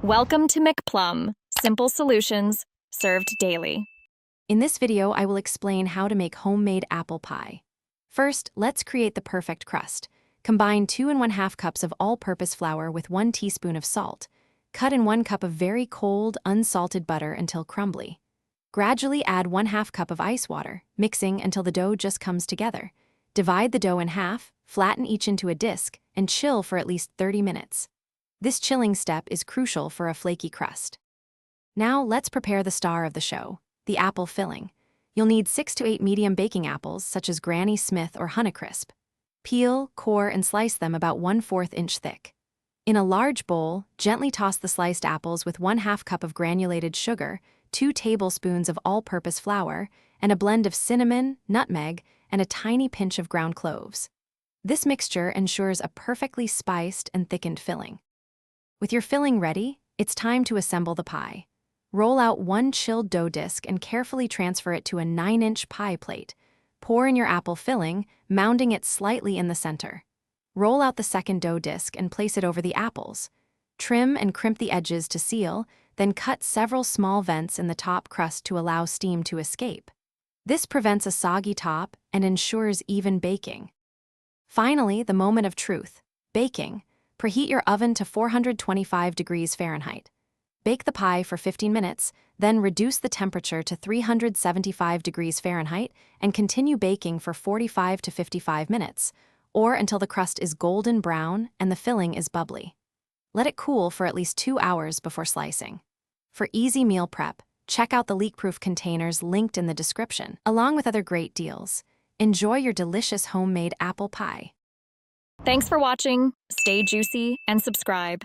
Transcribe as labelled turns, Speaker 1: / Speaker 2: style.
Speaker 1: Welcome to McPlum, simple solutions served daily.
Speaker 2: In this video, I will explain how to make homemade apple pie. First, let's create the perfect crust. Combine 2 1/2 cups of all-purpose flour with 1 teaspoon of salt. Cut in 1 cup of very cold, unsalted butter until crumbly. Gradually add 1/2 cup of ice water, mixing until the dough just comes together. Divide the dough in half, flatten each into a disc, and chill for at least 30 minutes. This chilling step is crucial for a flaky crust. Now let's prepare the star of the show, the apple filling. You'll need 6 to 8 medium baking apples, such as Granny Smith or Honeycrisp. Peel, core, and slice them about 1/4 inch thick. In a large bowl, gently toss the sliced apples with 1/2 cup of granulated sugar, 2 tablespoons of all-purpose flour, and a blend of cinnamon, nutmeg, and a tiny pinch of ground cloves. This mixture ensures a perfectly spiced and thickened filling. With your filling ready, it's time to assemble the pie. Roll out 1 chilled dough disc and carefully transfer it to a 9-inch pie plate. Pour in your apple filling, mounding it slightly in the center. Roll out the second dough disc and place it over the apples. Trim and crimp the edges to seal, then cut several small vents in the top crust to allow steam to escape. This prevents a soggy top and ensures even baking. Finally, the moment of truth, baking. Preheat your oven to 425 degrees Fahrenheit. Bake the pie for 15 minutes, then reduce the temperature to 375 degrees Fahrenheit and continue baking for 45 to 55 minutes, or until the crust is golden brown and the filling is bubbly. Let it cool for at least 2 hours before slicing. For easy meal prep, check out the leak-proof containers linked in the description, along with other great deals. Enjoy your delicious homemade apple pie.
Speaker 1: Thanks for watching. Stay juicy and subscribe.